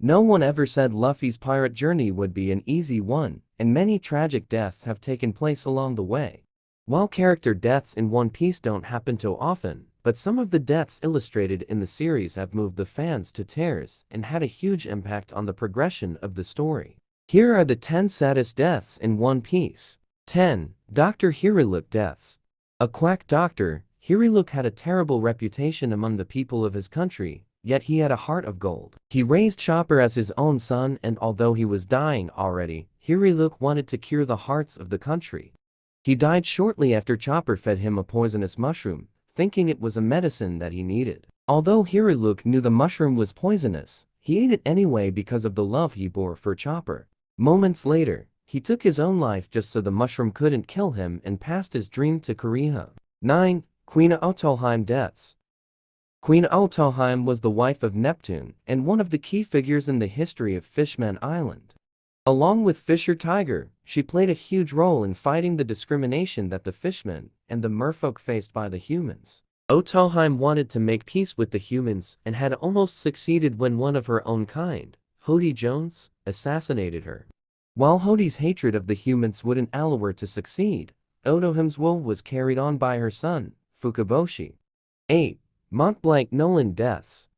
No one ever said Luffy's pirate journey would be an easy one, and many tragic deaths have taken place along the way. While character deaths in One Piece don't happen too often, but some of the deaths illustrated in the series have moved the fans to tears and had a huge impact on the progression of the story. Here are the 10 saddest deaths in One Piece. 10. Dr. Hiriluk deaths. A quack doctor, Hiriluk had a terrible reputation among the people of his country, yet he had a heart of gold. He raised Chopper as his own son, and although he was dying already, Hiriluk wanted to cure the hearts of the country. He died shortly after Chopper fed him a poisonous mushroom, thinking it was a medicine that he needed. Although Hiriluk knew the mushroom was poisonous, he ate it anyway because of the love he bore for Chopper. Moments later, he took his own life just so the mushroom couldn't kill him and passed his dream to Korea. 9. Queen Otoheim deaths. Queen Otoheim was the wife of Neptune and one of the key figures in the history of Fishman Island. Along with Fisher Tiger, she played a huge role in fighting the discrimination that the fishmen and the merfolk faced by the humans. Otoheim wanted to make peace with the humans and had almost succeeded when one of her own kind, Hody Jones, assassinated her. While Hody's hatred of the humans wouldn't allow her to succeed, Otoheim's will was carried on by her son, Fukaboshi. 8. Mont Blanc Nolan deaths.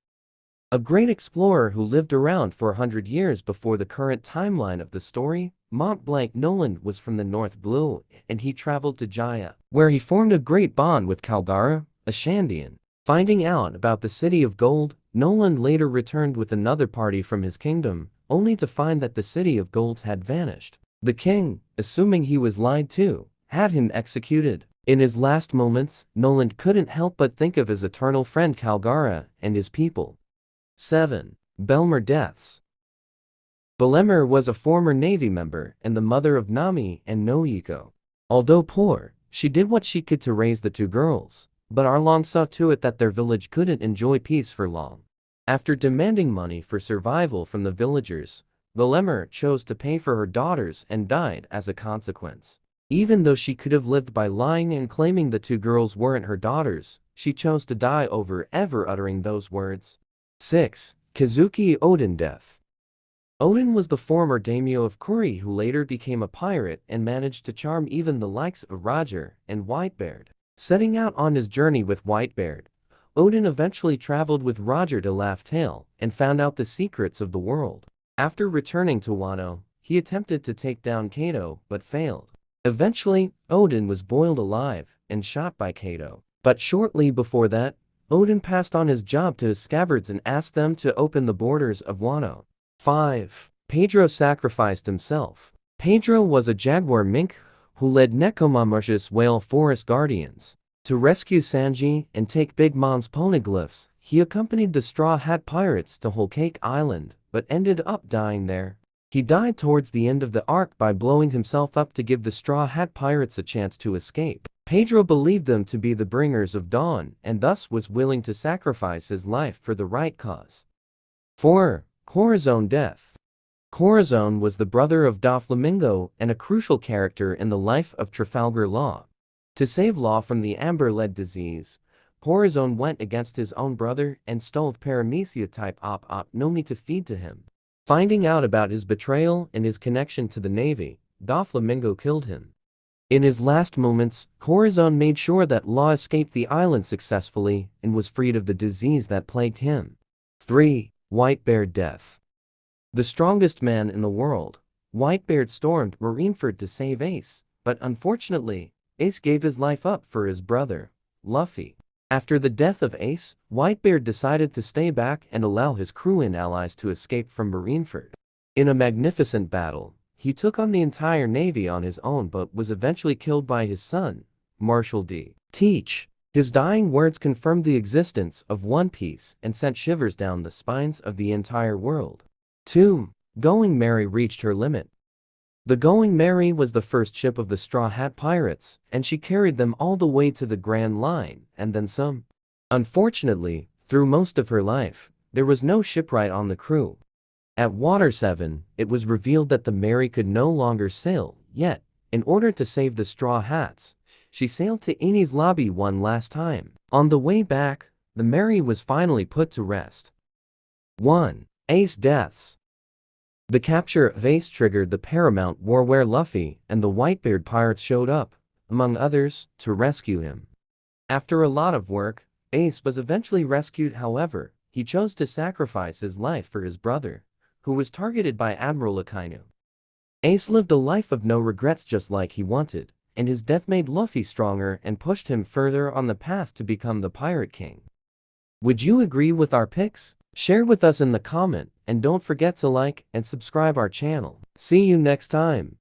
A great explorer who lived around for 100 years before the current timeline of the story, Mont Blanc Nolan was from the North Blue, and he traveled to Jaya, where he formed a great bond with Kalgara, a Shandian. Finding out about the City of Gold, Nolan later returned with another party from his kingdom, only to find that the City of Gold had vanished. The king, assuming he was lied to, had him executed. In his last moments, Nolan couldn't help but think of his eternal friend Kalgara and his people. 7. Belmer deaths. Belemmer was a former Navy member and the mother of Nami and Noiko. Although poor, she did what she could to raise the two girls, but Arlong saw to it that their village couldn't enjoy peace for long. After demanding money for survival from the villagers, Belemmer chose to pay for her daughters and died as a consequence. Even though she could have lived by lying and claiming the two girls weren't her daughters, she chose to die over ever uttering those words. 6. Kazuki Odin death. Odin was the former daimyo of Kuri who later became a pirate and managed to charm even the likes of Roger and Whitebeard. Setting out on his journey with Whitebeard, Odin eventually traveled with Roger to Laugh Tale and found out the secrets of the world. After returning to Wano, he attempted to take down Kato but failed. Eventually, Odin was boiled alive and shot by Kato. But shortly before that, Odin passed on his job to his scabbards and asked them to open the borders of Wano. 5. Pedro sacrificed himself. Pedro was a jaguar mink who led Nekomamush's whale forest guardians. To rescue Sanji and take Big Mom's poneglyphs, he accompanied the Straw Hat Pirates to Whole Cake Island, but ended up dying there. He died towards the end of the arc by blowing himself up to give the Straw Hat Pirates a chance to escape. Pedro believed them to be the bringers of dawn and thus was willing to sacrifice his life for the right cause. 4. Corazon death. Corazon was the brother of Doflamingo and a crucial character in the life of Trafalgar Law. To save Law from the amber-lead disease, Corazon went against his own brother and stole Paramecia-type Op Nomi to feed to him. Finding out about his betrayal and his connection to the Navy, Doflamingo killed him. In his last moments, Corazon made sure that Law escaped the island successfully and was freed of the disease that plagued him. 3. Whitebeard death. The strongest man in the world, Whitebeard stormed Marineford to save Ace, but unfortunately, Ace gave his life up for his brother, Luffy. After the death of Ace, Whitebeard decided to stay back and allow his crew and allies to escape from Marineford. In a magnificent battle, he took on the entire navy on his own but was eventually killed by his son, Marshal D. Teach. His dying words confirmed the existence of One Piece and sent shivers down the spines of the entire world. 2. Going Merry reached her limit. The Going Merry was the first ship of the Straw Hat Pirates, and she carried them all the way to the Grand Line, and then some. Unfortunately, through most of her life, there was no shipwright on the crew. At Water 7, it was revealed that the Mary could no longer sail, yet, in order to save the Straw Hats, she sailed to Enies Lobby one last time. On the way back, the Mary was finally put to rest. 1. Ace deaths. The capture of Ace triggered the Paramount War where Luffy and the Whitebeard pirates showed up, among others, to rescue him. After a lot of work, Ace was eventually rescued. However, he chose to sacrifice his life for his brother, who was targeted by Admiral Akainu. Ace lived a life of no regrets just like he wanted, and his death made Luffy stronger and pushed him further on the path to become the Pirate King. Would you agree with our picks? Share with us in the comment, and don't forget to like and subscribe our channel. See you next time.